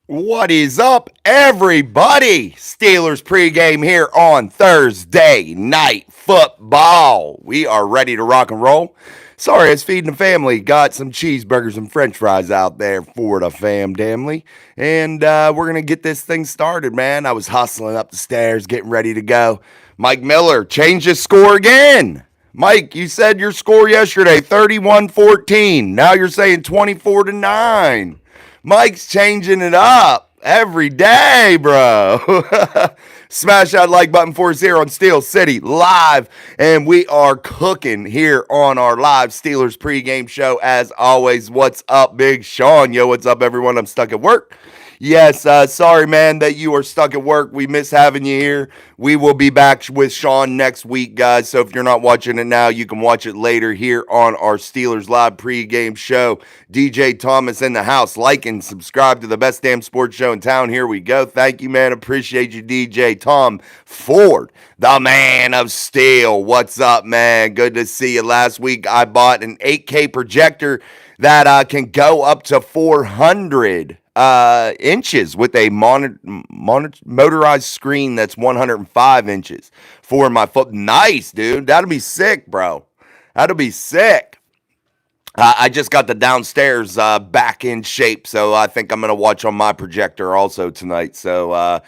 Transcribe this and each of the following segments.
What is up, everybody? Steelers pregame here on Thursday Night Football. We are ready to rock and roll. Sorry, it's feeding the family. Got some cheeseburgers and french fries out there for the family. And we're going to get this thing started, man. I was hustling up the stairs, getting ready to go. Mike Miller changed his score again. Mike, you said your score yesterday 31-14. Now you're saying 24-9. Mike's changing it up every day, bro. Smash that like button for us here on Steel City Live. And we are cooking here on our live Steelers pregame show. As always, what's up, Big Sean? Yo, what's up, everyone? I'm stuck at work. Yes, sorry, man, that you are stuck at work. We miss having you here. We will be back with Sean next week, guys. So if you're not watching it now, you can watch it later here on our Steelers Live pregame show. DJ Thomas in the house. Like and subscribe to the best damn sports show in town. Here we go. Thank you, man. Appreciate you, DJ Tom Ford, the man of steel. What's up, man? Good to see you. Last week, I bought an 8K projector that can go up to 400 inches with a motorized screen that's 105 inches for my foot. Nice, dude. That'll be sick, bro. That'll be sick. I just got the downstairs back in shape, so I think I'm going to watch on my projector also tonight. So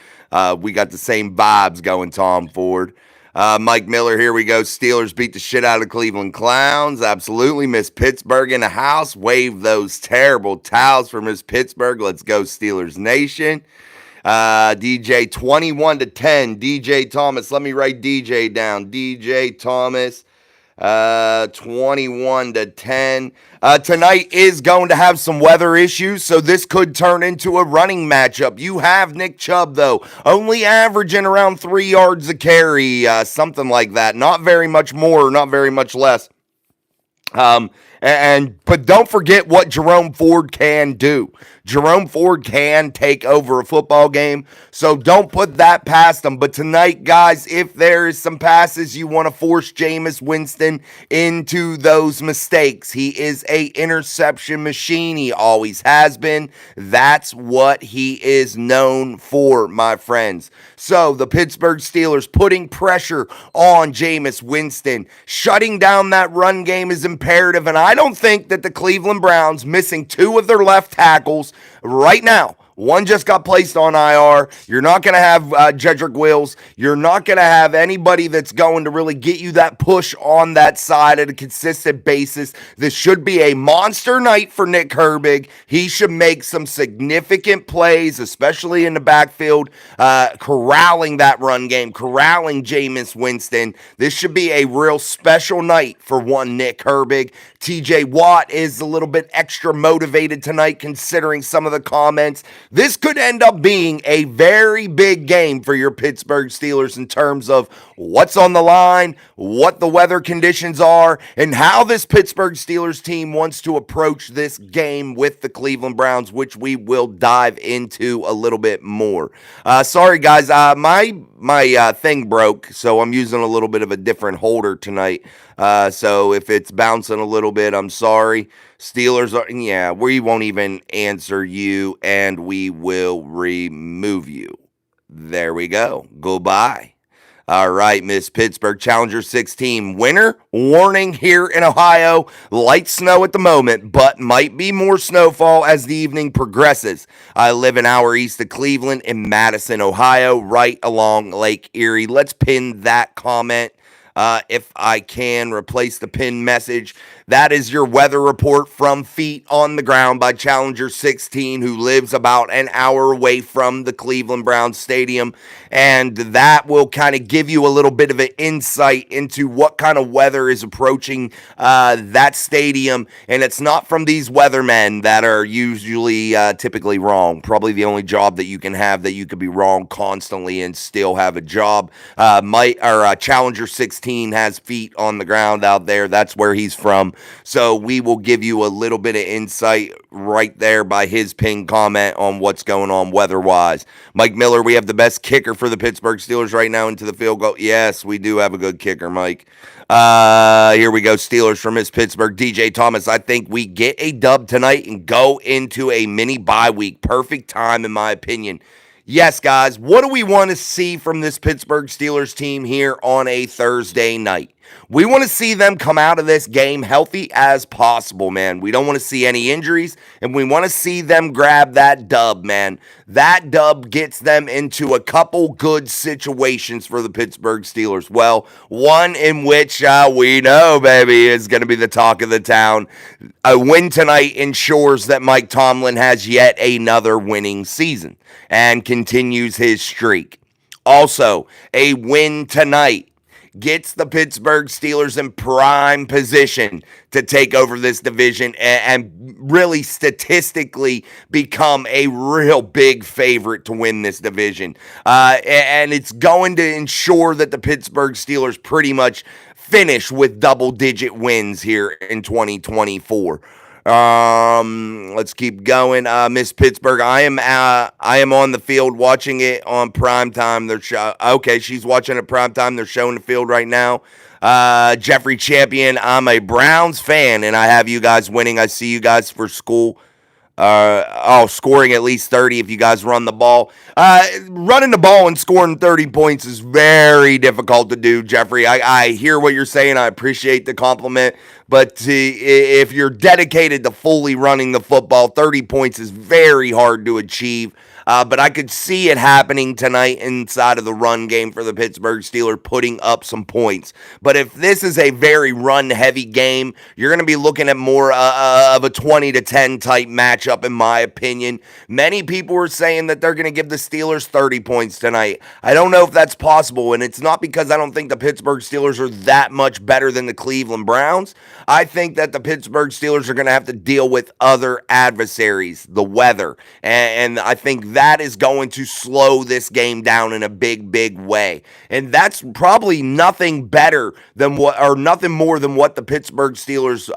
we got the same vibes going, Tom Ford. Mike Miller, here we go. Steelers beat the shit out of Cleveland Clowns. Absolutely. Miss Pittsburgh in the house. Wave those terrible towels for Miss Pittsburgh. Let's go, Steelers Nation. DJ 21-10. DJ Thomas. Let me write DJ down. DJ Thomas. 21-10. Tonight is going to have some weather issues, so this could turn into a running matchup. You have Nick Chubb, though, only averaging around 3 yards a carry, something like that. Not very much more, not very much less. But don't forget what Jerome Ford can do. Jerome Ford can take over a football game, so don't put that past him. But tonight, guys, if there is some passes you want to force Jameis Winston into those mistakes, he is a interception machine. He always has been. That's what he is known for, my friends. So the Pittsburgh Steelers putting pressure on Jameis Winston. Shutting down that run game is imperative, and I don't think that the Cleveland Browns, missing 2 of their left tackles right now, one just got placed on IR. You're not going to have Jedrick Wills. You're not going to have anybody that's going to really get you that push on that side at a consistent basis. This should be a monster night for Nick Herbig. He should make some significant plays, especially in the backfield, corralling that run game, corralling Jameis Winston. This should be a real special night for one Nick Herbig. TJ Watt is a little bit extra motivated tonight considering some of the comments. This could end up being a very big game for your Pittsburgh Steelers in terms of what's on the line, what the weather conditions are, and how this Pittsburgh Steelers team wants to approach this game with the Cleveland Browns, which we will dive into a little bit more. Sorry, guys, my thing broke, so I'm using a little bit of a different holder tonight. So if it's bouncing a little bit, I'm sorry. Steelers are, yeah, we won't even answer you, and we will remove you. There we go. Goodbye. All right, Miss Pittsburgh Challenger 16 winter warning here in Ohio. Light snow at the moment, but might be more snowfall as the evening progresses. I live an hour east of Cleveland in Madison, Ohio, right along Lake Erie. Let's pin that comment. If I can replace the pinned message. That is your weather report from Feet on the Ground by Challenger 16, who lives about an hour away from the Cleveland Browns Stadium. And that will kind of give you a little bit of an insight into what kind of weather is approaching that stadium. And it's not from these weathermen that are usually typically wrong. Probably the only job that you can have that you could be wrong constantly and still have a job. Challenger 16 has Feet on the Ground out there. That's where he's from. So we will give you a little bit of insight right there by his pinned comment on what's going on weather-wise. Mike Miller, we have the best kicker for the Pittsburgh Steelers right now into the field goal. Yes, we do have a good kicker, Mike. Here we go. Steelers from Miss Pittsburgh. DJ Thomas, I think we get a dub tonight and go into a mini bye week. Perfect time, in my opinion. Yes, guys, what do we want to see from this Pittsburgh Steelers team here on a Thursday night? We want to see them come out of this game healthy as possible, man. We don't want to see any injuries, and we want to see them grab that dub, man. That dub gets them into a couple good situations for the Pittsburgh Steelers. Well, one in which we know, baby, is going to be the talk of the town. A win tonight ensures that Mike Tomlin has yet another winning season and continues his streak. Also, a win tonight gets the Pittsburgh Steelers in prime position to take over this division and really statistically become a real big favorite to win this division. And it's going to ensure that the Pittsburgh Steelers pretty much finish with double-digit wins here in 2024. Let's keep going. Miss Pittsburgh, I am on the field watching it on primetime. Okay, she's watching it primetime. They're showing the field right now. Jeffrey Champion, I'm a Browns fan, and I have you guys winning. I see you guys for school. Scoring at least 30 if you guys run the ball. Running the ball and scoring 30 points is very difficult to do, Jeffrey. I hear what you're saying. I appreciate the compliment. But if you're dedicated to fully running the football, 30 points is very hard to achieve. But I could see it happening tonight inside of the run game for the Pittsburgh Steelers, putting up some points. But if this is a very run-heavy game, you're going to be looking at more of a 20-10 type matchup, in my opinion. Many people are saying that they're going to give the Steelers 30 points tonight. I don't know if that's possible, and it's not because I don't think the Pittsburgh Steelers are that much better than the Cleveland Browns. I think that the Pittsburgh Steelers are going to have to deal with other adversaries, the weather, and I think that is going to slow this game down in a big, big way. And that's probably nothing better than nothing more than what the Pittsburgh Steelers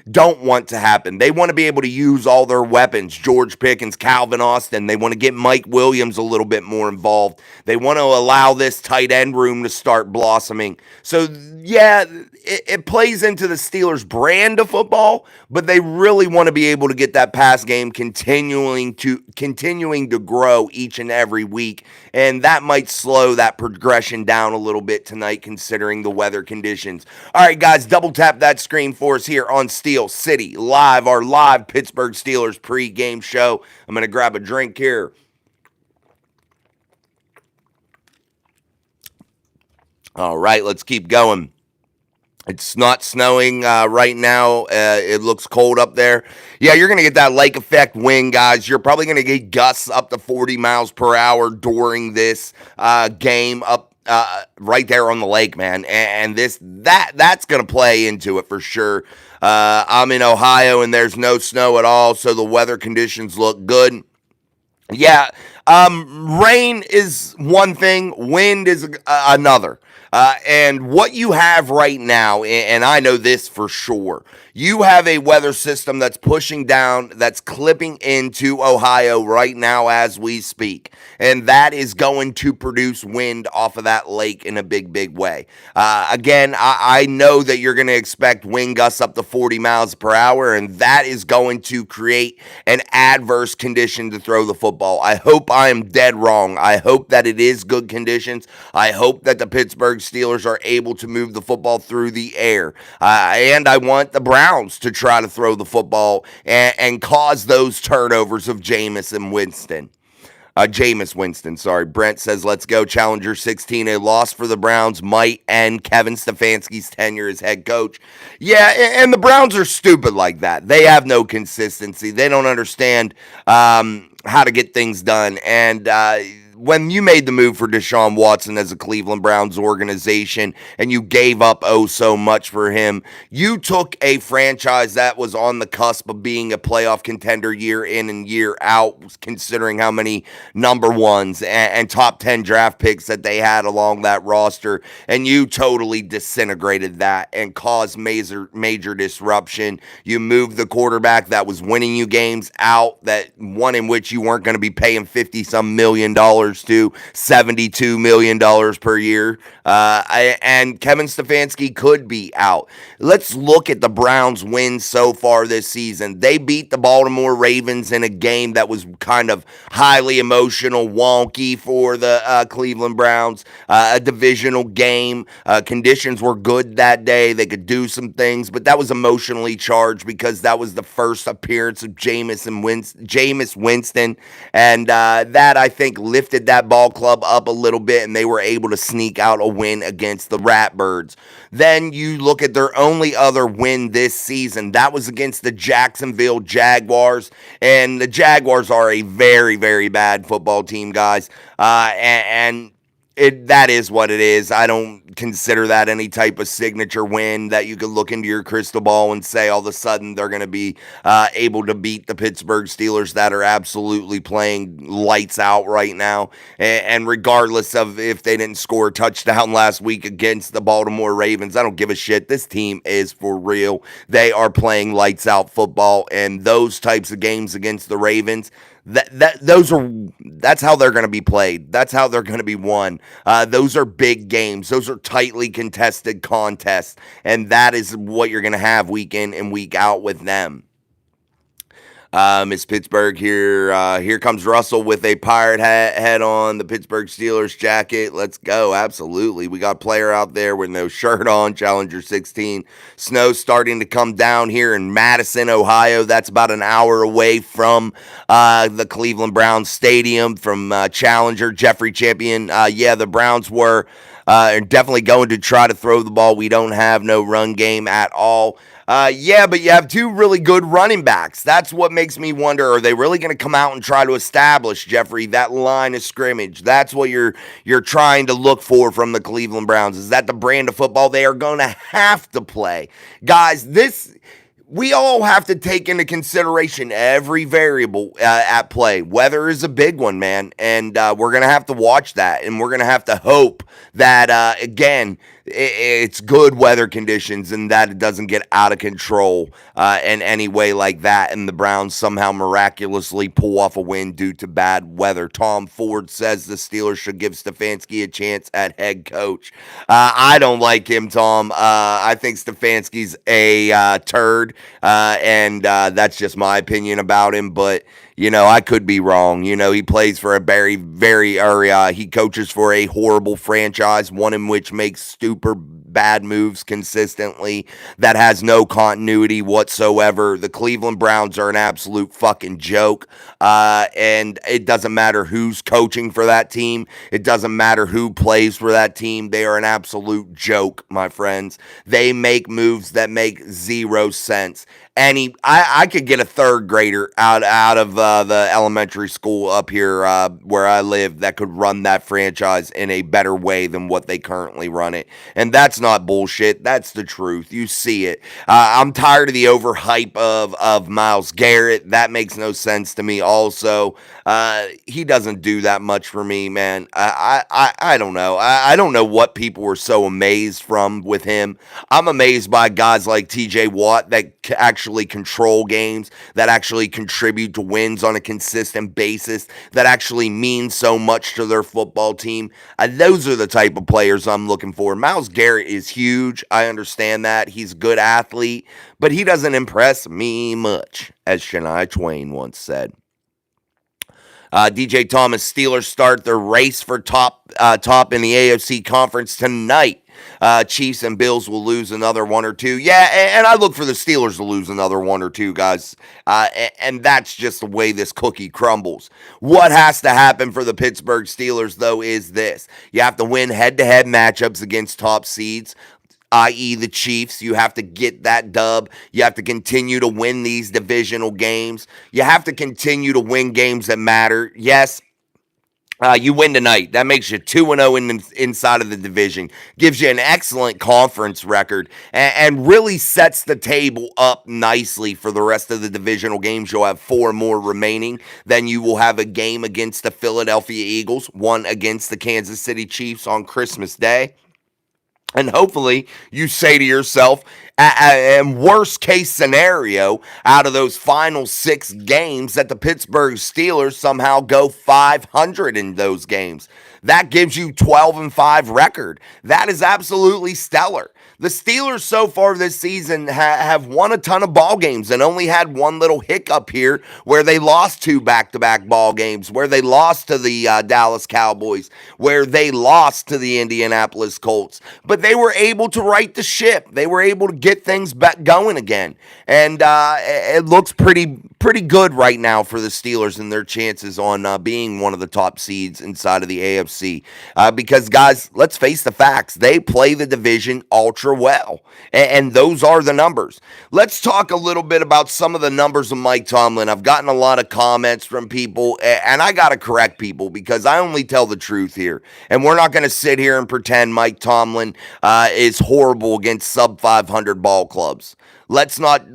don't want to happen. They want to be able to use all their weapons. George Pickens, Calvin Austin. They want to get Mike Williams a little bit more involved. They want to allow this tight end room to start blossoming. So, yeah, it plays into the Steelers' brand of football, but they really want to be able to get that pass game continuing to grow each and every week, and that might slow that progression down a little bit tonight considering the weather conditions. All right, guys, double tap that screen for us here on Steel City Live, our live Pittsburgh Steelers pre-game show. I'm going to grab a drink here. All right, let's keep going. It's not snowing right now. It looks cold up there. Yeah, you're going to get that lake effect wind, guys. You're probably going to get gusts up to 40 miles per hour during this game up right there on the lake, man. And that's going to play into it for sure. I'm in Ohio, and there's no snow at all, so the weather conditions look good. Yeah, rain is one thing, wind is another. And what you have right now, and I know this for sure, you have a weather system that's pushing down, that's clipping into Ohio right now as we speak. And that is going to produce wind off of that lake in a big, big way. Again, I know that you're going to expect wind gusts up to 40 miles per hour, and that is going to create an adverse condition to throw the football. I hope I am dead wrong. I hope that it is good conditions. I hope that the Pittsburgh Steelers are able to move the football through the air. And I want the Browns to try to throw the football and cause those turnovers of Jameis Winston. Brent says, let's go. Challenger 16, a loss for the Browns might end Kevin Stefanski's tenure as head coach. Yeah, and the Browns are stupid like that. They have no consistency. They don't understand how to get things done. And when you made the move for Deshaun Watson as a Cleveland Browns organization and you gave up so much for him, you took a franchise that was on the cusp of being a playoff contender year in and year out, considering how many number ones and top 10 draft picks that they had along that roster, and you totally disintegrated that and caused major disruption. You moved the quarterback that was winning you games out, that one in which you weren't going to be paying 50 some million dollars to $72 million per year. And Kevin Stefanski could be out. Let's look at the Browns' wins so far this season. They beat the Baltimore Ravens in a game that was kind of highly emotional, wonky for the Cleveland Browns, a divisional game. Conditions were good that day. They could do some things, but that was emotionally charged because that was the first appearance of Jameis Winston, and that, I think, lifted that ball club up a little bit, and they were able to sneak out a win against the Ratbirds. Then you look at their only other win this season. That was against the Jacksonville Jaguars, and the Jaguars are a very, very bad football team, guys, and that is what it is. I don't consider that any type of signature win that you could look into your crystal ball and say all of a sudden they're going to be able to beat the Pittsburgh Steelers that are absolutely playing lights out right now. And regardless of if they didn't score a touchdown last week against the Baltimore Ravens, I don't give a shit. This team is for real. They are playing lights out football, and those types of games against the Ravens, that's how they're going to be played. That's how they're going to be won. Those are big games. Those are tightly contested contests, and that is what you're going to have week in and week out with them. Miss Pittsburgh here. Here comes Russell with a pirate hat on, the Pittsburgh Steelers jacket. Let's go. Absolutely. We got a player out there with no shirt on, Challenger 16. Snow starting to come down here in Madison, Ohio. That's about an hour away from the Cleveland Browns Stadium, from Challenger. Jeffrey Champion. Yeah, the Browns were definitely going to try to throw the ball. We don't have no run game at all. Yeah, but you have two really good running backs. That's what makes me wonder, are they really going to come out and try to establish, Jeffrey, that line of scrimmage? That's what you're trying to look for from the Cleveland Browns. Is that the brand of football they are going to have to play? Guys, we all have to take into consideration every variable at play. Weather is a big one, man, and we're going to have to watch that, and we're going to have to hope that, again, it's good weather conditions and that it doesn't get out of control in any way like that, and the Browns somehow miraculously pull off a win due to bad weather. Tom Ford says the Steelers should give Stefanski a chance at head coach. I don't like him, Tom. I think Stefanski's a turd, and that's just my opinion about him, but I could be wrong. He plays for a very, very, he coaches for a horrible franchise, one in which makes super bad moves consistently, that has no continuity whatsoever. The Cleveland Browns are an absolute fucking joke, and it doesn't matter who's coaching for that team. It doesn't matter who plays for that team. They are an absolute joke, my friends. They make moves that make zero sense. I could get a third grader out of the elementary school up here where I live that could run that franchise in a better way than what they currently run it. And that's not bullshit. That's the truth. You see it. I'm tired of the overhype of Myles Garrett. That makes no sense to me also. He doesn't do that much for me, man. I don't know. I don't know what people were so amazed from with him. I'm amazed by guys like TJ Watt that actually control games, that actually contribute to wins on a consistent basis, that actually mean so much to their football team. Those are the type of players I'm looking for. Myles Garrett is huge. I understand that. He's a good athlete, but he doesn't impress me much, as Shania Twain once said. DJ Thomas, Steelers start their race for top in the AFC conference tonight. Chiefs and Bills will lose another one or two. Yeah, and I look for the Steelers to lose another one or two, guys. And that's just the way this cookie crumbles. What has to happen for the Pittsburgh Steelers, though, is this. You have to win head-to-head matchups against top seeds, i.e. the Chiefs. You have to get that dub. You have to continue to win these divisional games. You have to continue to win games that matter. Yes, You win tonight. That makes you 2-0 inside of the division. Gives you an excellent conference record and really sets the table up nicely for the rest of the divisional games. You'll have 4 more remaining. Then you will have a game against the Philadelphia Eagles, one against the Kansas City Chiefs on Christmas Day. And hopefully you say to yourself, and worst case scenario, out of those final 6 games, that the Pittsburgh Steelers somehow go 500 in those games. That gives you 12-5 record. That is absolutely stellar. The Steelers so far this season have won a ton of ball games and only had one little hiccup here where they lost 2 back-to-back ball games, where they lost to the Dallas Cowboys, where they lost to the Indianapolis Colts. But they were able to right the ship. They were able to get things back going again. And it looks pretty good right now for the Steelers and their chances on being one of the top seeds inside of the AFC. Because, guys, let's face the facts. They play the division ultra well. And those are the numbers. Let's talk a little bit about some of the numbers of Mike Tomlin. I've gotten a lot of comments from people, and I got to correct people because I only tell the truth here. And we're not going to sit here and pretend Mike Tomlin is horrible against sub 500 ball clubs. Let's not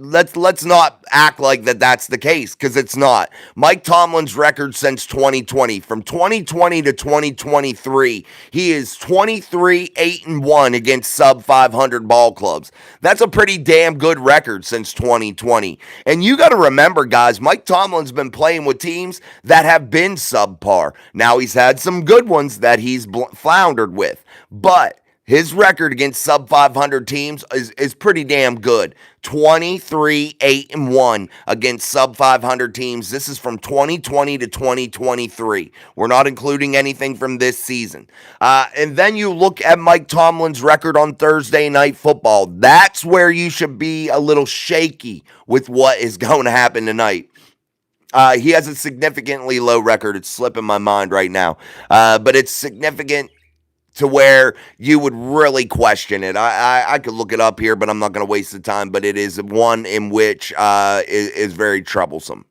act like that's the case, because it's not. Mike Tomlin's record since 2020, from 2020 to 2023, he is 23-8-1 against sub 500 ball clubs. That's a pretty damn good record since 2020. And you got to remember, guys, Mike Tomlin's been playing with teams that have been subpar. Now he's had some good ones that he's floundered with, but his record against sub 500 teams is pretty damn good. 23-8-1 against sub 500 teams. This is from 2020 to 2023. We're not including anything from this season. And then you look at Mike Tomlin's record on Thursday Night Football. That's where you should be a little shaky with what is going to happen tonight. He has a significantly low record. It's slipping my mind right now. But it's significant to where you would really question it. I could look it up here, but I'm not going to waste the time. But it is one in which is very troublesome.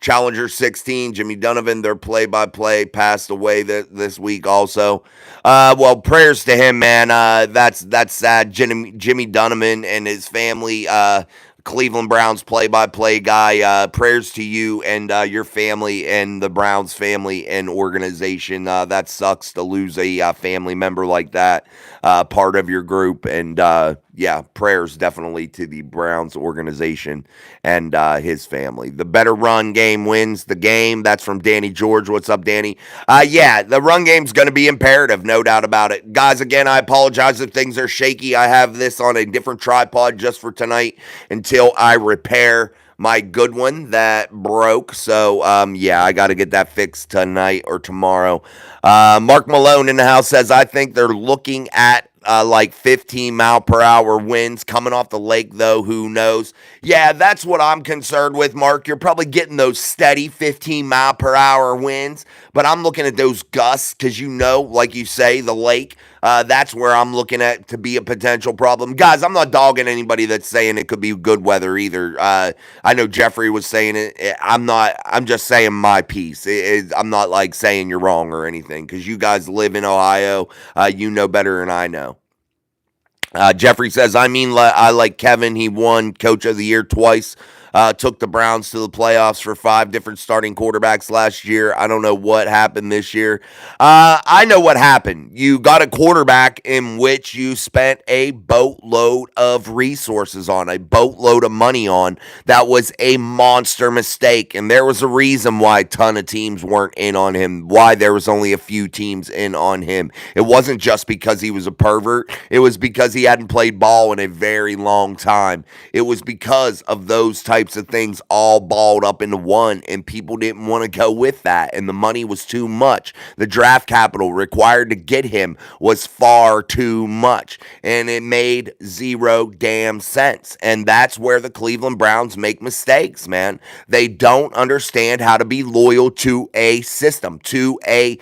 Challenger 16, Jimmy Donovan, their play-by-play, passed away this week also. Well, prayers to him, man. That's sad. Jimmy Donovan and his family, Cleveland Browns play-by-play guy. Prayers to you and your family and the Browns family and organization. That sucks to lose a family member like that, part of your group. And yeah, prayers definitely to the Browns organization and his family. The better run game wins the game. That's from Danny George. What's up, Danny? Yeah, the run game's going to be imperative, no doubt about it. Guys, again, I apologize if things are shaky. I have this on a different tripod just for tonight until I repair my good one that broke. So, yeah, I got to get that fixed tonight or tomorrow. Mark Malone in the house says, I think they're looking at like 15 mile per hour winds coming off the lake, though. Who knows? Yeah, that's what I'm concerned with, Mark. You're probably getting those steady 15 mile per hour winds, but I'm looking at those gusts because, you know, like you say, the lake. That's where I'm looking at to be a potential problem. Guys, I'm not dogging anybody that's saying it could be good weather either. I know Jeffrey was saying it. I'm just saying my piece. I'm not like saying you're wrong or anything, because you guys live in Ohio. You know better than I know. Jeffrey says, I like Kevin. He won Coach of the Year twice. Took the Browns to the playoffs for 5 different starting quarterbacks last year. I don't know what happened this year. I know what happened. You got a quarterback in which you spent a boatload of resources on, a boatload of money on. That was a monster mistake, and there was a reason why a ton of teams weren't in on him, why there was only a few teams in on him. It wasn't just because he was a pervert. It was because he hadn't played ball in a very long time. It was because of those types of things all balled up into one, and people didn't want to go with that, and the money was too much. The draft capital required to get him was far too much, and it made zero damn sense. And that's where the Cleveland Browns make mistakes, man. They don't understand how to be loyal to a system, to a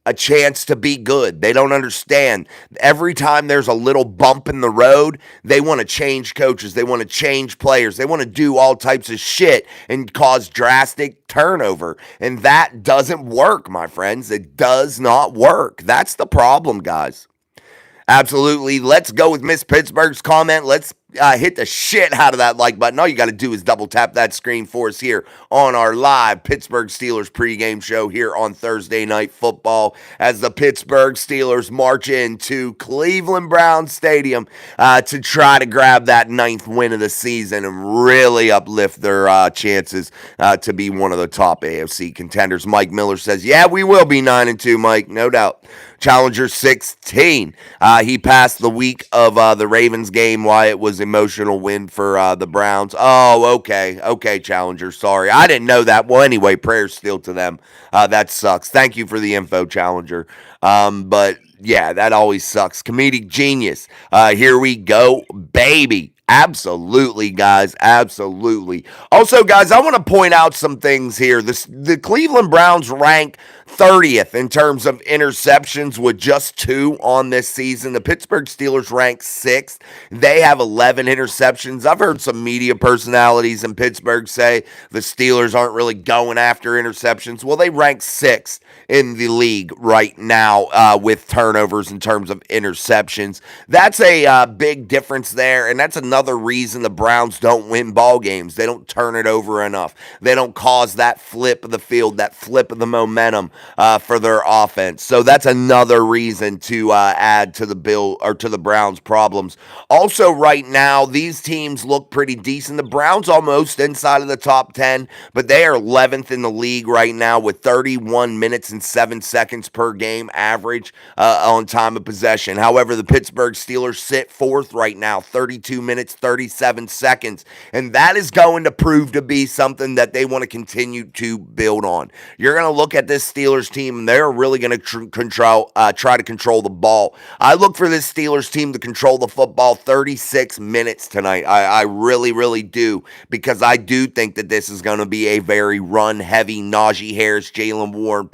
a chance to be good. They don't understand. Every time there's a little bump in the road, they want to change coaches. They want to change players. They want to do all types of shit and cause drastic turnover. And that doesn't work, my friends. It does not work. That's the problem, guys. Absolutely. Let's go with Miss Pittsburgh's comment. Let's hit the shit out of that like button. All you got to do is double tap that screen for us here on our live Pittsburgh Steelers pregame show here on Thursday Night Football as the Pittsburgh Steelers march into Cleveland Browns Stadium to try to grab that 9th win of the season and really uplift their chances to be one of the top AFC contenders. Mike Miller says, yeah, we will be 9-2, Mike, no doubt. Challenger 16. He passed the week of the Ravens game, why it was emotional win for the Browns. Oh, okay. Okay, Challenger. Sorry. I didn't know that. Well, anyway, prayers still to them. That sucks. Thank you for the info, Challenger. But yeah, that always sucks. Comedic genius. Here we go, baby. Absolutely, guys. Absolutely. Also, guys, I want to point out some things here. The Cleveland Browns rank 30th in terms of interceptions with just 2 on this season. The Pittsburgh Steelers rank 6th. They have 11 interceptions. I've heard some media personalities in Pittsburgh say the Steelers aren't really going after interceptions. Well, they rank 6th in the league right now with turnovers in terms of interceptions. That's a big difference there, and that's another reason the Browns don't win ball games. They don't turn it over enough. They don't cause that flip of the field, that flip of the momentum for their offense. So that's another reason to add to the Browns' problems. Also, right now, these teams look pretty decent. The Browns almost inside of the top 10, but they are 11th in the league right now with 31 minutes and 7 seconds per game average on time of possession. However, the Pittsburgh Steelers sit 4th right now, 32 minutes, 37 seconds, and that is going to prove to be something that they want to continue to build on. You're going to look at this Steelers team, and they're really going to try to control the ball. I look for this Steelers team to control the football 36 minutes tonight. I really, really do, because I do think that this is going to be a very run-heavy, Najee Harris, Jaylen Warren,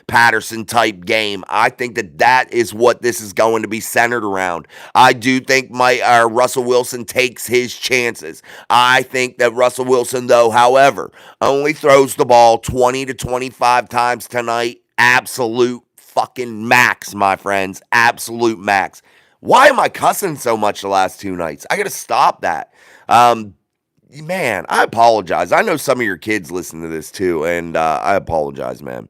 Patterson type game. I think that is what this is going to be centered around. I do think Russell Wilson takes his chances. I think that Russell Wilson, though, however, only throws the ball 20 to 25 times tonight. Absolute fucking max, my friends. Absolute max. Why am I cussing so much the last 2 nights? I got to stop that. Man, I apologize. I know some of your kids listen to this too, and I apologize, man.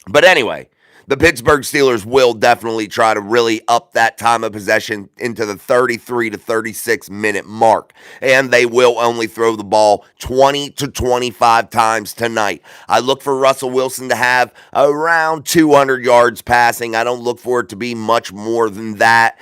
But anyway, the Pittsburgh Steelers will definitely try to really up that time of possession into the 33 to 36 minute mark. And they will only throw the ball 20 to 25 times tonight. I look for Russell Wilson to have around 200 yards passing. I don't look for it to be much more than that,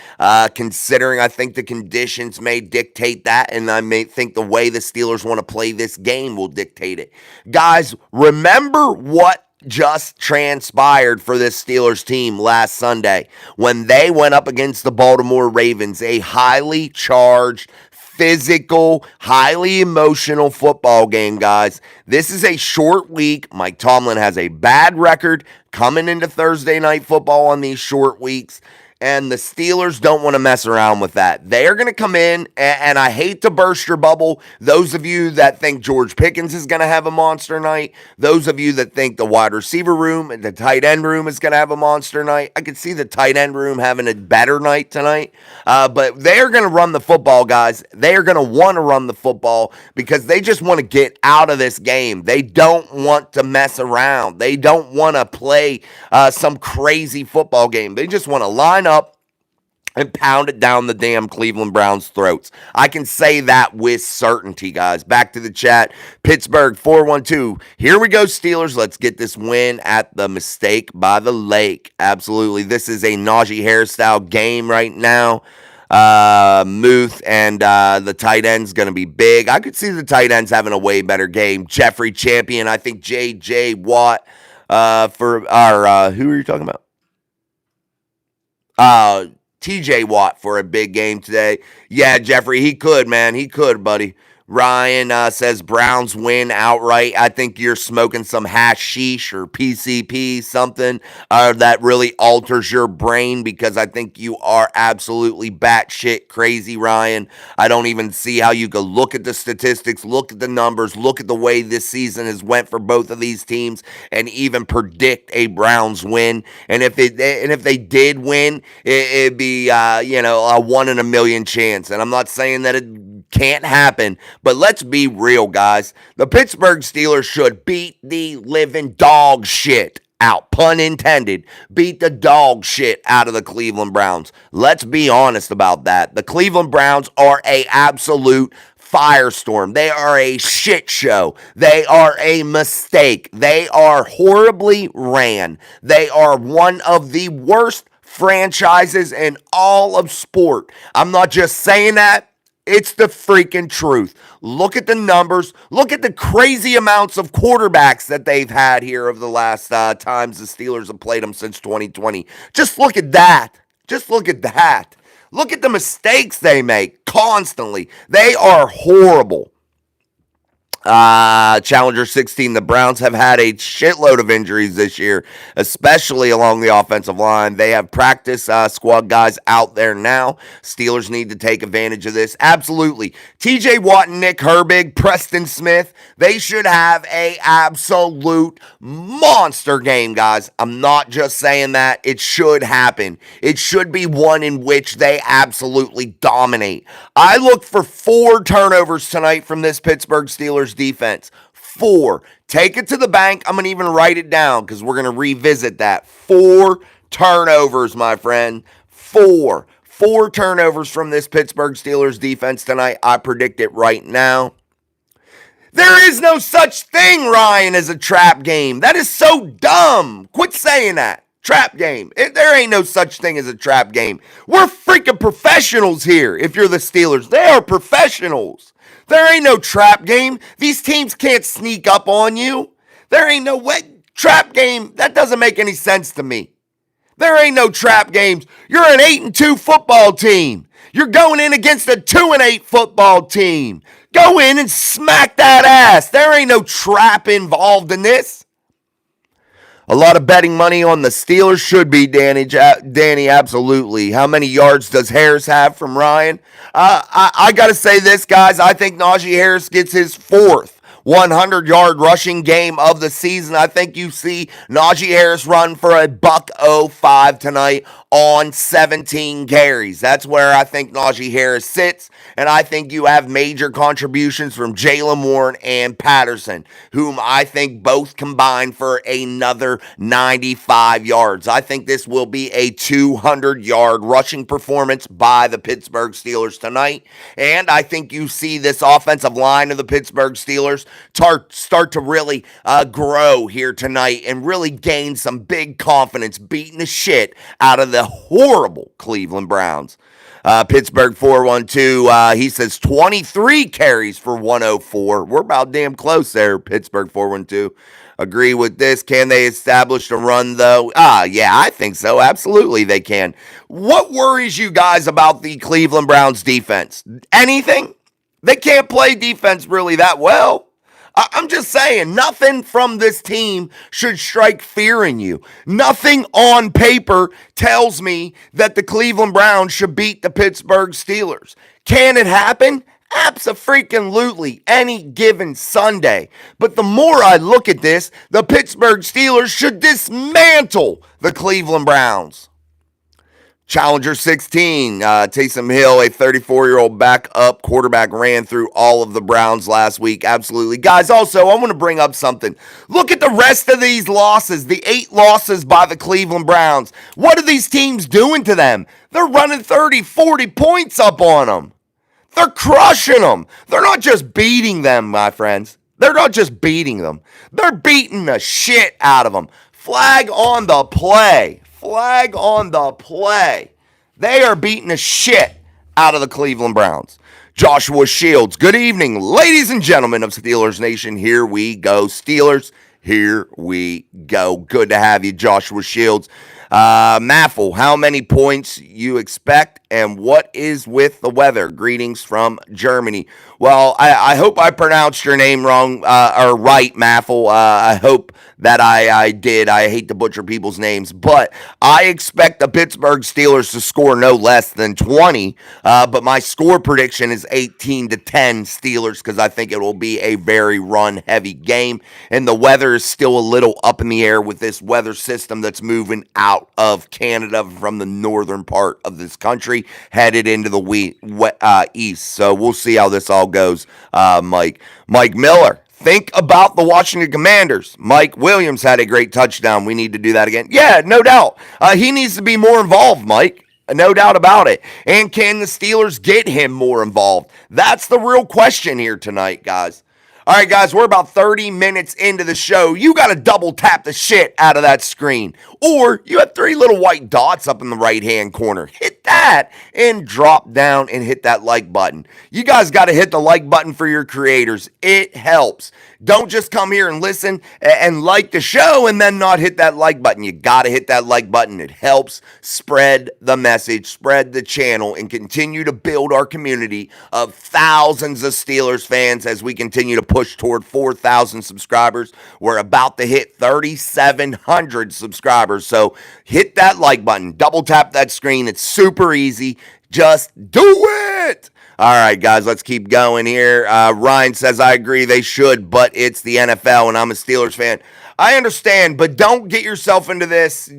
considering I think the conditions may dictate that, and I may think the way the Steelers want to play this game will dictate it. Guys, remember what just transpired for this Steelers team last Sunday when they went up against the Baltimore Ravens, a highly charged, physical, highly emotional football game, guys. This is a short week. Mike Tomlin has a bad record coming into Thursday Night Football on these short weeks. And the Steelers don't want to mess around with that. They are going to come in, and I hate to burst your bubble. Those of you that think George Pickens is going to have a monster night, those of you that think the wide receiver room and the tight end room is going to have a monster night, I could see the tight end room having a better night tonight. But they are going to run the football, guys. They are going to want to run the football because they just want to get out of this game. They don't want to mess around. They don't want to play some crazy football game. They just want to line up and pound it down the damn Cleveland Browns' throats. I can say that with certainty, guys. Back to the chat. Pittsburgh 412. Here we go, Steelers. Let's get this win at the Mistake by the Lake. Absolutely. This is a Najee Harris style game right now. Muth and the tight end's going to be big. I could see the tight ends having a way better game. Jeffrey Champion. I think J.J. Watt for our, who are you talking about? TJ Watt for a big game today. Yeah, Jeffrey, he could, man. He could, buddy. Ryan says Browns win outright. I think you're smoking some hashish or PCP, something that really alters your brain, because I think you are absolutely batshit crazy, Ryan. I don't even see how you could look at the statistics, look at the numbers, look at the way this season has went for both of these teams, and even predict a Browns win. And if they did win, it'd be a 1 in a million chance. And I'm not saying that it can't happen, but let's be real, guys. The Pittsburgh Steelers should beat the living dog shit out, pun intended, beat the dog shit out of the Cleveland Browns. Let's be honest about that. The Cleveland Browns are a absolute firestorm. They are a shit show. They are a mistake. They are horribly ran. They are one of the worst franchises in all of sport. I'm not just saying that. It's the freaking truth. Look at the numbers. Look at the crazy amounts of quarterbacks that they've had here over the last times the Steelers have played them since 2020. Just look at that. Just look at that. Look at the mistakes they make constantly. They are horrible. Challenger 16, the Browns have had a shitload of injuries this year, especially along the offensive line. They have practice squad guys out there now. Steelers need to take advantage of this. Absolutely. TJ Watt and Nick Herbig, Preston Smith, they should have a absolute monster game, guys. I'm not just saying that. It should happen. It should be one in which they absolutely dominate. I look for 4 turnovers tonight from this Pittsburgh Steelers defense. 4. Take it to the bank. I'm going to even write it down because we're going to revisit that. 4 turnovers, my friend. 4 turnovers from this Pittsburgh Steelers defense tonight. I predict it right now. There is no such thing, Ryan, as a trap game. That is so dumb. Quit saying that. Trap game. There ain't no such thing as a trap game. We're freaking professionals here. If you're the Steelers, they are professionals. There ain't no trap game. These teams can't sneak up on you. There ain't no way. Trap game, that doesn't make any sense to me. There ain't no trap games. You're an 8-2 football team. You're going in against a 2-8 football team. Go in and smack that ass. There ain't no trap involved in this. A lot of betting money on the Steelers should be, Danny, absolutely. How many yards does Harris have from Ryan? I got to say this, guys. I think Najee Harris gets his 4th 100-yard rushing game of the season. I think you see Najee Harris run for $105 tonight on 17 carries. That's where I think Najee Harris sits, and I think you have major contributions from Jaylen Warren and Patterson, whom I think both combine for another 95 yards. I think this will be a 200-yard rushing performance by the Pittsburgh Steelers tonight, and I think you see this offensive line of the Pittsburgh Steelers start to really grow here tonight and really gain some big confidence, beating the shit out of the horrible Cleveland Browns. Pittsburgh 412, he says 23 carries for 104. We're about damn close there, Pittsburgh 412. Agree with this. Can they establish a run, though? Yeah, I think so. Absolutely, they can. What worries you guys about the Cleveland Browns defense? Anything? They can't play defense really that well. I'm just saying, nothing from this team should strike fear in you. Nothing on paper tells me that the Cleveland Browns should beat the Pittsburgh Steelers. Can it happen? Abso-freaking-lutely, any given Sunday. But the more I look at this, the Pittsburgh Steelers should dismantle the Cleveland Browns. Challenger 16, Taysom Hill, a 34-year-old backup quarterback, ran through all of the Browns last week. Absolutely. Guys, also, I want to bring up something. Look at the rest of these losses, the 8 losses by the Cleveland Browns. What are these teams doing to them? They're running 30, 40 points up on them. They're crushing them. They're not just beating them, my friends. They're not just beating them. They're beating the shit out of them. Flag on the play. Flag on the play. They are beating the shit out of the Cleveland Browns. Joshua Shields. Good evening, ladies and gentlemen of Steelers Nation. Here we go, Steelers. Here we go. Good to have you, Joshua Shields. Maffle, how many points you expect? And what is with the weather? Greetings from Germany. Well, I hope I pronounced your name wrong or right, Maffle. I hope that I did. I hate to butcher people's names, but I expect the Pittsburgh Steelers to score no less than 20. But my score prediction is 18-10 Steelers because I think it will be a very run-heavy game, and the weather is still a little up in the air with this weather system that's moving out of Canada from the northern part of this country, headed into the east. So we'll see how this all goes, Mike. Mike Miller. Think about the Washington Commanders. Mike Williams had a great touchdown. We need to do that again. Yeah, no doubt. He needs to be more involved, Mike. No doubt about it. And can the Steelers get him more involved? That's the real question here tonight, guys. All right, guys, we're about 30 minutes into the show. You got to double tap the shit out of that screen. Or you have 3 little white dots up in the right-hand corner. Hit that and drop down and hit that like button. You guys got to hit the like button for your creators. It helps. Don't just come here and listen and like the show and then not hit that like button. You got to hit that like button. It helps spread the message, spread the channel, and continue to build our community of thousands of Steelers fans as we continue to push toward 4,000 subscribers. We're about to hit 3,700 subscribers. So hit that like button. Double tap that screen. It's super easy. Just do it. All right, guys, let's keep going here. Ryan says, I agree they should, but it's the NFL, and I'm a Steelers fan. I understand, but don't get yourself into this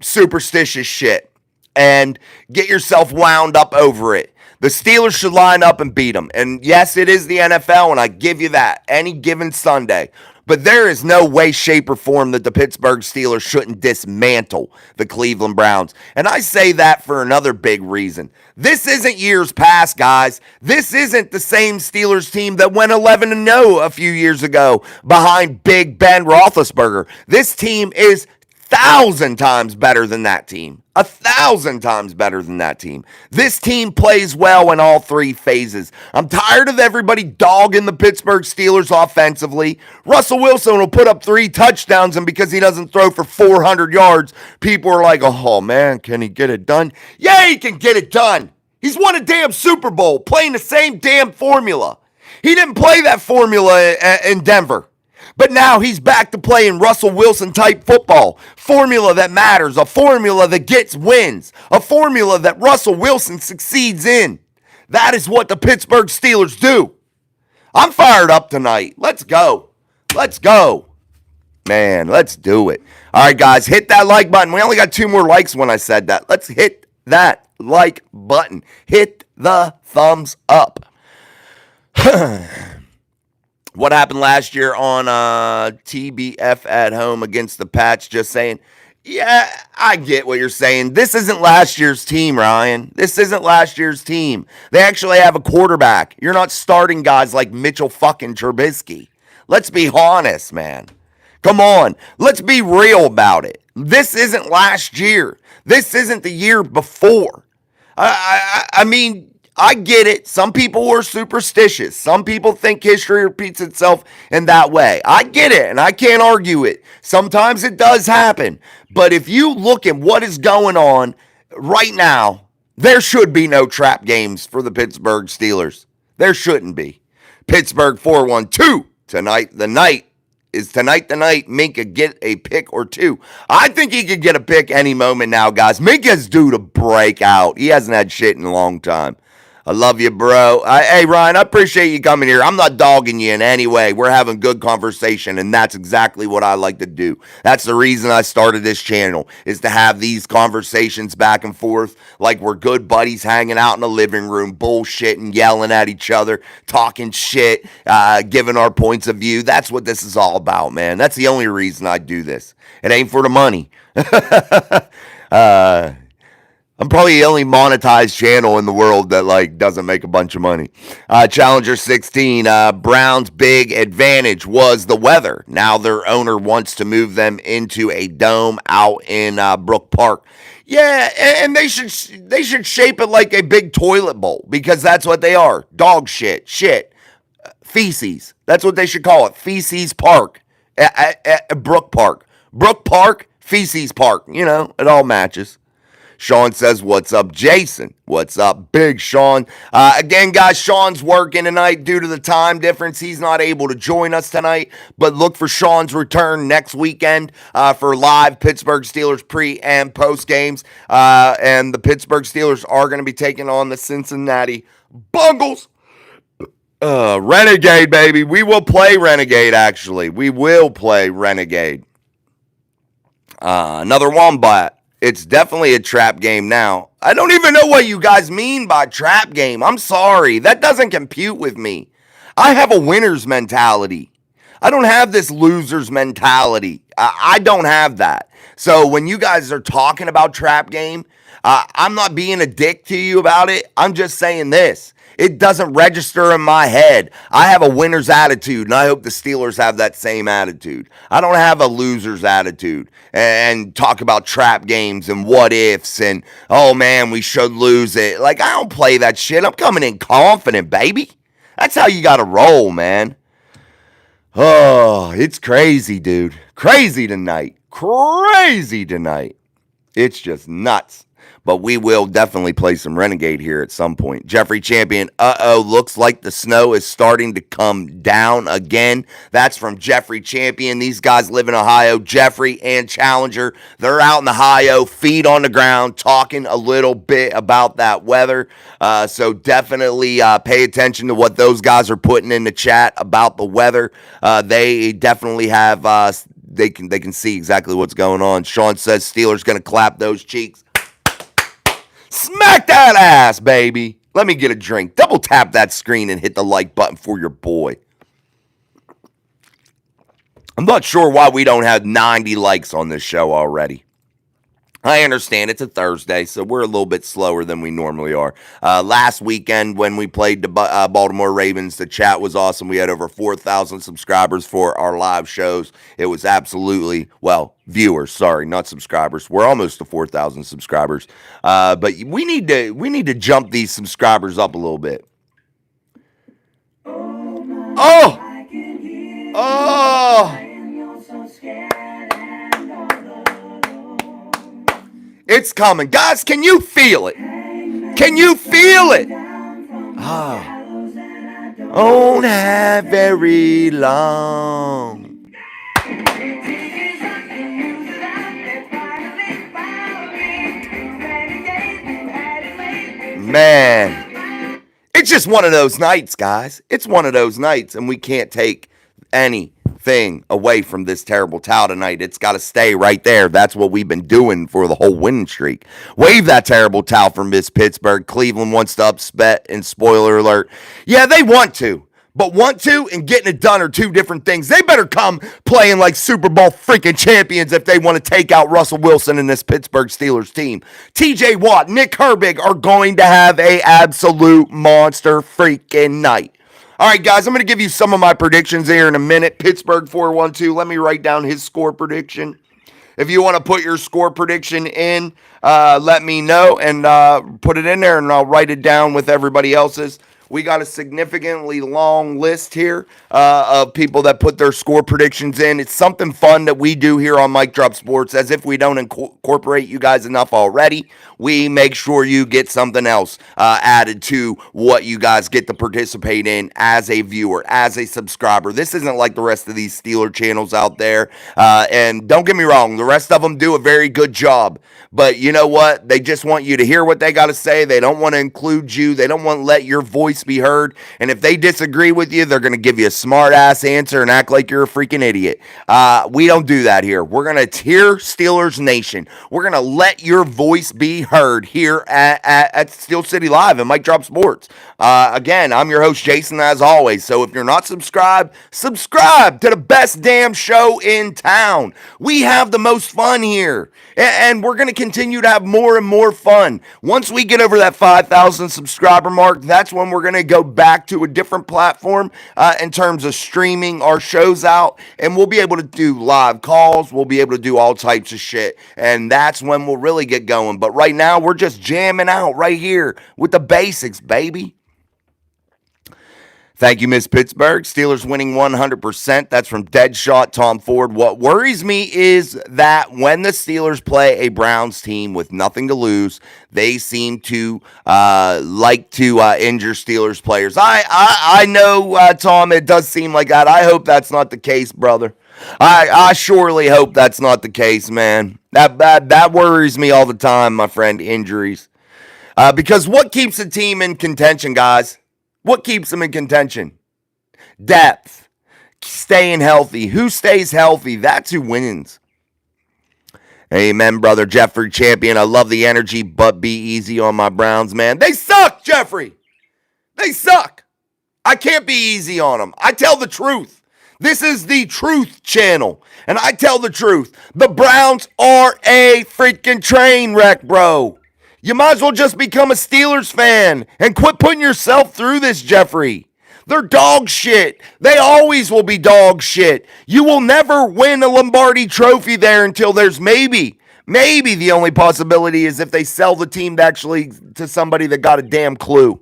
superstitious shit and get yourself wound up over it. The Steelers should line up and beat them. And yes, it is the NFL, and I give you that any given Sunday. But there is no way, shape, or form that the Pittsburgh Steelers shouldn't dismantle the Cleveland Browns. And I say that for another big reason. This isn't years past, guys. This isn't the same Steelers team that went 11-0 a few years ago behind Big Ben Roethlisberger. This team is 1,000 times better than that team. 1,000 times better than that team. This team plays well in all 3 phases. I'm tired of everybody dogging the Pittsburgh Steelers offensively. Russell Wilson will put up 3 touchdowns, and because he doesn't throw for 400 yards, people are like, oh man, can he get it done? Yeah, he can get it done. He's won a damn Super Bowl playing the same damn formula. He didn't play that formula in Denver. But now he's back to playing Russell Wilson type football. Formula that matters. A formula that gets wins. A formula that Russell Wilson succeeds in. That is what the Pittsburgh Steelers do. I'm fired up tonight. Let's go. Let's go. Man, let's do it. All right, guys, hit that like button. We only got 2 more likes when I said that. Let's hit that like button. Hit the thumbs up. What happened last year on TBF at home against the Pats? Just saying. Yeah, I get what you're saying. This isn't last year's team, Ryan. This isn't last year's team. They actually have a quarterback. You're not starting guys like Mitchell fucking Trubisky. Let's be honest, man. Come on. Let's be real about it. This isn't last year. This isn't the year before. I mean, I get it. Some people are superstitious. Some people think history repeats itself in that way. I get it, and I can't argue it. Sometimes it does happen. But if you look at what is going on right now, there should be no trap games for the Pittsburgh Steelers. There shouldn't be. Pittsburgh 4-1-2 tonight. Tonight the night Minka get a pick or 2? I think he could get a pick any moment now, guys. Minka's due to break out. He hasn't had shit in a long time. I love you, bro. Hey, Ryan, I appreciate you coming here. I'm not dogging you in any way. We're having good conversation, and that's exactly what I like to do. That's the reason I started this channel, is to have these conversations back and forth like we're good buddies hanging out in the living room, bullshitting, yelling at each other, talking shit, giving our points of view. That's what this is all about, man. That's the only reason I do this. It ain't for the money. I'm probably the only monetized channel in the world that doesn't make a bunch of money. Challenger 16, Browns' big advantage was the weather. Now their owner wants to move them into a dome out in Brook Park. Yeah, and they should shape it like a big toilet bowl, because that's what they are. Dog shit, feces. That's what they should call it. Feces Park at Brook Park. Brook Park, Feces Park. You know, it all matches. Sean says, what's up, Jason? What's up, Big Sean? Again, guys, Sean's working tonight due to the time difference. He's not able to join us tonight, but look for Sean's return next weekend for live Pittsburgh Steelers pre and post games. And the Pittsburgh Steelers are going to be taking on the Cincinnati Bungles. Renegade, baby. We will play Renegade, actually. We will play Renegade. Another Wombat. It's definitely a trap game now. I don't even know what you guys mean by trap game. I'm sorry. That doesn't compute with me. I have a winner's mentality. I don't have this loser's mentality. I don't have that. So when you guys are talking about trap game, I'm not being a dick to you about it. I'm just saying this. It doesn't register in my head. I have a winner's attitude, and I hope the Steelers have that same attitude. I don't have a loser's attitude and talk about trap games and what ifs and, oh man, we should lose it. Like, I don't play that shit. I'm coming in confident, baby. That's how you got to roll, man. Oh, it's crazy, dude. Crazy tonight. Crazy tonight. It's just nuts. But we will definitely play some Renegade here at some point. Jeffrey Champion, looks like the snow is starting to come down again. That's from Jeffrey Champion. These guys live in Ohio. Jeffrey and Challenger, they're out in Ohio, feet on the ground, talking a little bit about that weather. So definitely pay attention to what those guys are putting in the chat about the weather. They definitely have, they can see exactly what's going on. Sean says Steelers going to clap those cheeks. Smack that ass, baby. Let me get a drink. Double tap that screen and hit the like button for your boy. I'm not sure why we don't have 90 likes on this show already. I understand it's a Thursday, so we're a little bit slower than we normally are. Last weekend when we played the Baltimore Ravens, the chat was awesome. We had over 4,000 subscribers for our live shows. It was absolutely, viewers, sorry, not subscribers. We're almost to 4,000 subscribers. But we need to jump these subscribers up a little bit. Oh! It's coming. Guys, can you feel it? Can you feel it? Don't have very long. Man, it's just one of those nights, guys. It's one of those nights, and we can't take anything away from this terrible towel tonight. It's got to stay right there. That's what we've been doing for the whole winning streak. Wave that terrible towel for Miss Pittsburgh. Cleveland wants to upset, and spoiler alert, yeah, they want to. But want to and getting it done are two different things. They better come playing like Super Bowl freaking champions if they want to take out Russell Wilson and this Pittsburgh Steelers team. TJ Watt, Nick Herbig are going to have an absolute monster freaking night. All right, guys, I'm going to give you some of my predictions here in a minute. Pittsburgh 4-1-2. Let me write down his score prediction. If you want to put your score prediction in, let me know and put it in there, and I'll write it down with everybody else's. We got a significantly long list here of people that put their score predictions in. It's something fun that we do here on Mic Drop Sports. As if we don't incorporate you guys enough already, we make sure you get something else added to what you guys get to participate in as a viewer, as a subscriber. This isn't like the rest of these Steeler channels out there. And don't get me wrong, the rest of them do a very good job. But you know what? They just want you to hear what they got to say. They don't want to include you. They don't want to let your voice be heard. And if they disagree with you, they're going to give you a smart ass answer and act like you're a freaking idiot. We don't do that here. We're going to hear Steelers Nation. We're going to let your voice be heard here at Steel City Live and Mic Drop Sports. Again, I'm your host, Jason, as always. So if you're not subscribed, subscribe to the best damn show in town. We have the most fun here. And we're going to continue to have more and more fun. Once we get over that 5,000 subscriber mark, that's when we're going to go back to a different platform in terms of streaming our shows out. And we'll be able to do live calls. We'll be able to do all types of shit. And that's when we'll really get going. But right now, we're just jamming out right here with the basics, baby. Thank you, Miss Pittsburgh. Steelers winning 100%. That's from Deadshot Tom Ford. What worries me is that when the Steelers play a Browns team with nothing to lose, they seem to like to injure Steelers players. I know, Tom, it does seem like that. I hope that's not the case, brother. I surely hope that's not the case, man. That worries me all the time, my friend, injuries. Because what keeps a team in contention, guys? What keeps them in contention? Depth. Staying healthy. Who stays healthy? That's who wins. Amen, brother Jeffrey Champion. I love the energy, but be easy on my Browns, man. They suck, Jeffrey. They suck. I can't be easy on them. I tell the truth. This is the Truth Channel, and I tell the truth. The Browns are a freaking train wreck, bro. You might as well just become a Steelers fan and quit putting yourself through this, Jeffrey. They're dog shit. They always will be dog shit. You will never win a Lombardi trophy there until there's maybe the only possibility is if they sell the team to somebody that got a damn clue.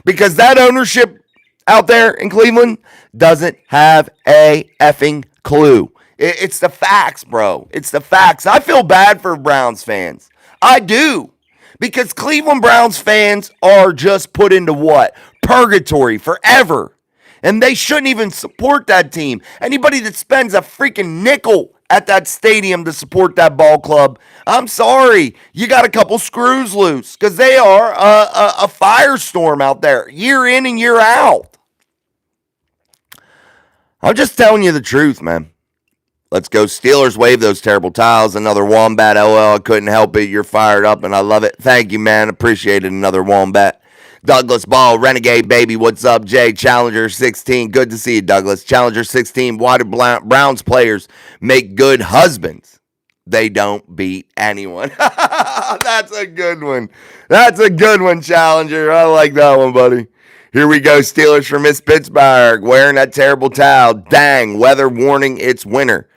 Because that ownership out there in Cleveland doesn't have a effing clue. It's the facts, bro. It's the facts. I feel bad for Browns fans. I do. Because Cleveland Browns fans are just put into what? Purgatory forever. And they shouldn't even support that team. Anybody that spends a freaking nickel at that stadium to support that ball club, I'm sorry. You got a couple screws loose. Because they are a firestorm out there. Year in and year out. I'm just telling you the truth, man. Let's go Steelers. Wave those terrible towels. Another Wombat. LOL. I couldn't help it. You're fired up and I love it. Thank you, man. Appreciate it. Another Wombat. Douglas Ball. Renegade, baby. What's up, Jay? Challenger 16. Good to see you, Douglas. Challenger 16. Why do Browns players make good husbands? They don't beat anyone. That's a good one. That's a good one, Challenger. I like that one, buddy. Here we go, Steelers from Miss Pittsburgh. Wearing that terrible towel. Dang, weather warning, it's winter.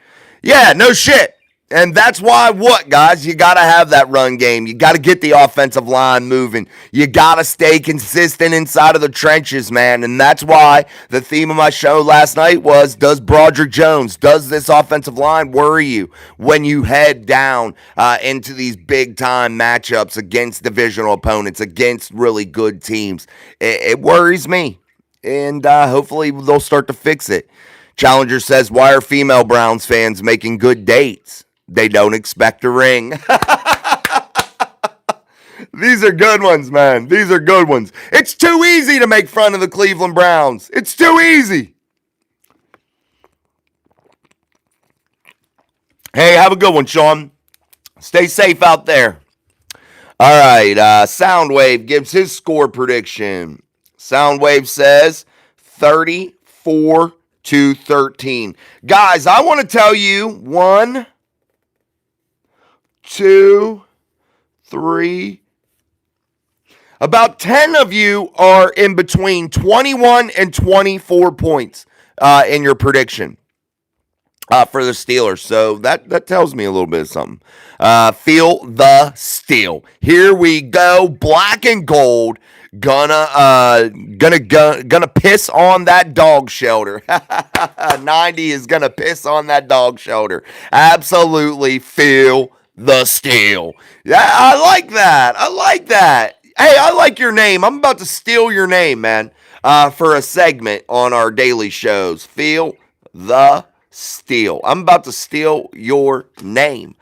Yeah, no shit. And that's why what, guys? You got to have that run game. You got to get the offensive line moving. You got to stay consistent inside of the trenches, man. And that's why the theme of my show last night was, does Broderick Jones, does this offensive line worry you when you head down into these big-time matchups against divisional opponents, against really good teams? It worries me. And hopefully they'll start to fix it. Challenger says, why are female Browns fans making good dates? They don't expect a ring. These are good ones, man. These are good ones. It's too easy to make fun of the Cleveland Browns. It's too easy. Hey, have a good one, Sean. Stay safe out there. All right. Soundwave gives his score prediction. Soundwave says 34-13. Guys, I want to tell you 1, 2, 3. About 10 of you are in between 21 and 24 points in your prediction for the Steelers. So that tells me a little bit of something. Feel the steel. Here we go. Black and gold. Gonna piss on that dog shelter. 90 is gonna piss on that dog shelter. Absolutely feel the steel. Yeah, I like that. I like that. Hey, I like your name. I'm about to steal your name, man, for a segment on our daily shows. Feel the steel. I'm about to steal your name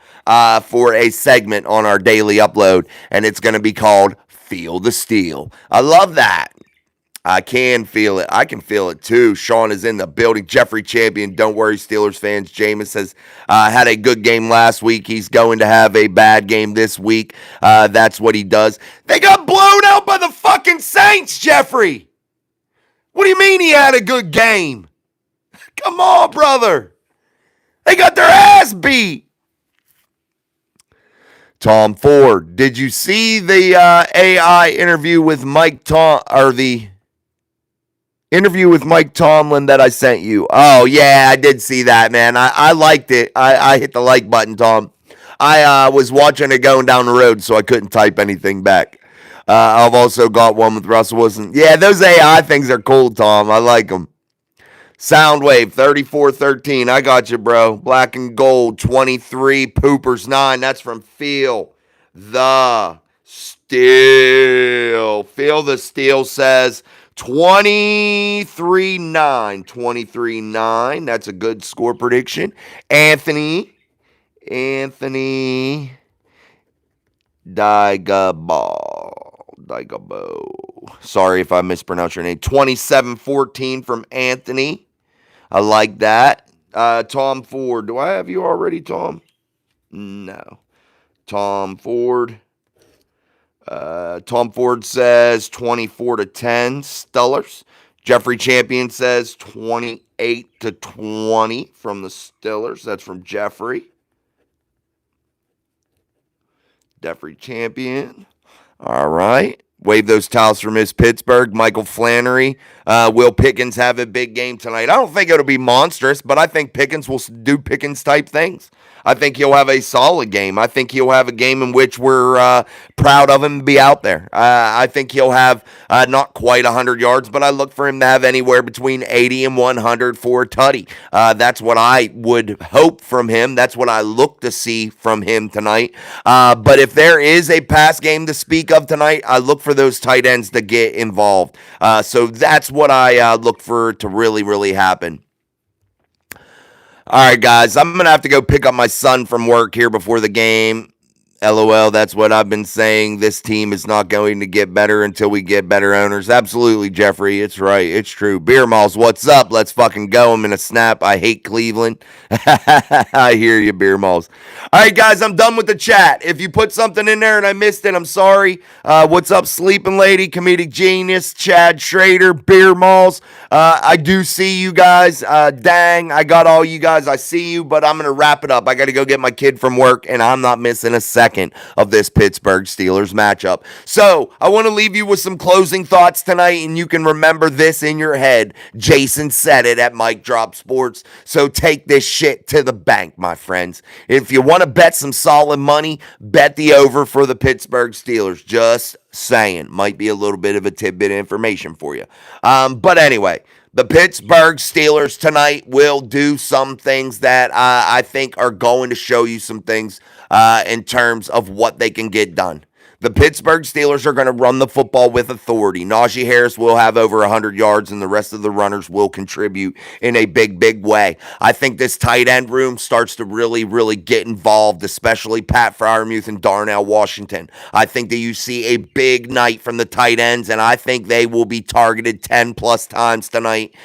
for a segment on our daily upload, and it's going to be called Feel the Steel. I love that. I can feel it. I can feel it too. Sean is in the building. Jeffrey Champion. Don't worry, Steelers fans. Jameis has had a good game last week. He's going to have a bad game this week. That's what he does. They got blown out by the fucking Saints, Jeffrey. What do you mean he had a good game? Come on, brother. They got their ass beat. Tom Ford. Did you see the AI interview with Mike interview with Mike Tomlin that I sent you? Oh, yeah, I did see that, man. I liked it. I hit the like button, Tom. I was watching it going down the road, so I couldn't type anything back. I've also got one with Russell Wilson. Yeah, those AI things are cool, Tom. I like them. Soundwave 3413. I got you, bro. Black and gold 23. Poopers 9. That's from Feel the Steel. Feel the Steel says 23-9. 23-9. That's a good score prediction. Anthony Digabo. Sorry if I mispronounced your name. 27-14 from Anthony. I like that. Tom Ford. Do I have you already, Tom? No. Tom Ford. Tom Ford says 24-10 Steelers. Jeffrey Champion says 28-20 from the Steelers. That's from Jeffrey. Jeffrey Champion. All right. Wave those towels for Miss Pittsburgh. Michael Flannery. Will Pickens have a big game tonight? I don't think it'll be monstrous, but I think Pickens will do Pickens type things. I think he'll have a solid game. I think he'll have a game in which we're proud of him to be out there. I think he'll have not quite 100 yards, but I look for him to have anywhere between 80 and 100 for a tutty. That's what I would hope from him. That's what I look to see from him tonight. But if there is a pass game to speak of tonight, I look for those tight ends to get involved. So that's what I look for to really, really happen. All right, guys, I'm going to have to go pick up my son from work here before the game. LOL, that's what I've been saying. This team is not going to get better until we get better owners. Absolutely, Jeffrey. It's right. It's true. Beer Malls, what's up? Let's fucking go. I'm in a snap. I hate Cleveland. I hear you, Beer Malls. All right, guys, I'm done with the chat. If you put something in there and I missed it, I'm sorry. What's up, Sleeping Lady, Comedic Genius, Chad Schrader, Beer Malls? I do see you guys. Dang, I got all you guys. I see you, but I'm going to wrap it up. I got to go get my kid from work, and I'm not missing a second of this Pittsburgh Steelers matchup. So I want to leave you with some closing thoughts tonight, and you can remember this in your head. Jason said it at Mike Drop Sports. So take this shit to the bank, my friends. If you want to bet some solid money, bet the over for the Pittsburgh Steelers. Just saying. Might be a little bit of a tidbit of information for you. But anyway, the Pittsburgh Steelers tonight will do some things that I think are going to show you some things in terms of what they can get done. The Pittsburgh Steelers are going to run the football with authority. Najee Harris will have over 100 yards, and the rest of the runners will contribute in a big, big way. I think this tight end room starts to really, really get involved, especially Pat Freiermuth and Darnell Washington. I think that you see a big night from the tight ends, and I think they will be targeted 10-plus times tonight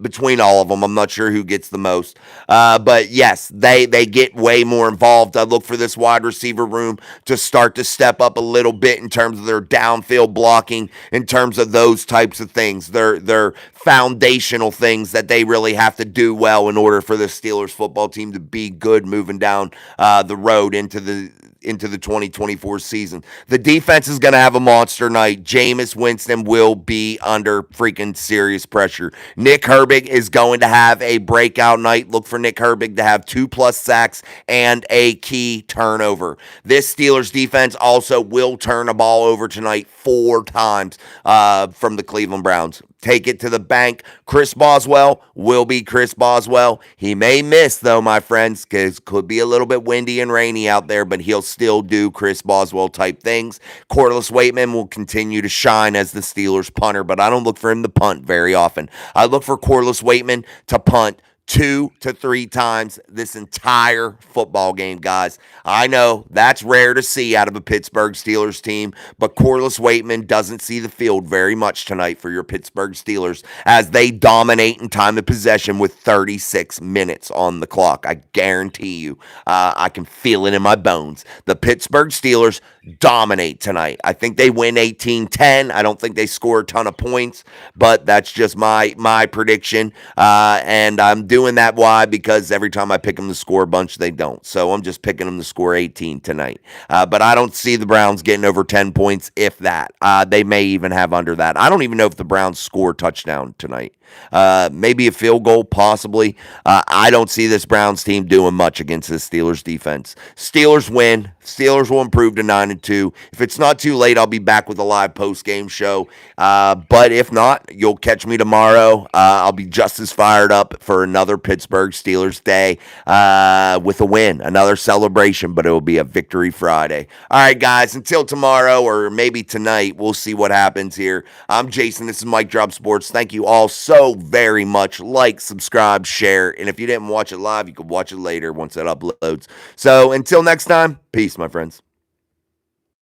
between all of them. I'm not sure who gets the most. But, yes, they get way more involved. I look for this wide receiver room to start to step up a little bit in terms of their downfield blocking, in terms of those types of things. They're foundational things that they really have to do well in order for the Steelers football team to be good moving down the road into the 2024 season. The defense is going to have a monster night. Jameis Winston will be under freaking serious pressure. Nick Herbig is going to have a breakout night. Look for Nick Herbig to have 2+ sacks and a key turnover. This Steelers defense also will turn a ball over tonight 4 times from the Cleveland Browns. Take it to the bank. Chris Boswell will be Chris Boswell. He may miss, though, my friends, because it could be a little bit windy and rainy out there, but he'll still do Chris Boswell type things. Corliss Waitman will continue to shine as the Steelers punter, but I don't look for him to punt very often. I look for Corliss Waitman to punt 2 to 3 times this entire football game, guys. I know that's rare to see out of a Pittsburgh Steelers team, but Corliss Waitman doesn't see the field very much tonight for your Pittsburgh Steelers as they dominate in time of possession with 36 minutes on the clock. I guarantee you, I can feel it in my bones. The Pittsburgh Steelers dominate tonight. I think they win 18-10. I don't think they score a ton of points, but that's just my prediction, and I'm doing that. Why? Because every time I pick them to score a bunch, they don't. So I'm just picking them to score 18 tonight. But I don't see the Browns getting over 10 points, if that. They may even have under that. I don't even know if the Browns score a touchdown tonight. Maybe a field goal, possibly. I don't see this Browns team doing much against the Steelers defense. Steelers win. Steelers will improve to 9-2. If it's not too late, I'll be back with a live post-game show. But if not, you'll catch me tomorrow. I'll be just as fired up for another Pittsburgh Steelers day with a win, another celebration, but it will be a victory Friday. All right, guys, until tomorrow or maybe tonight, we'll see what happens here. I'm Jason. This is Mike Drop Sports. Thank you all so very much. Like, subscribe, share, and if you didn't watch it live, you can watch it later once it uploads. So until next time, peace, my friends.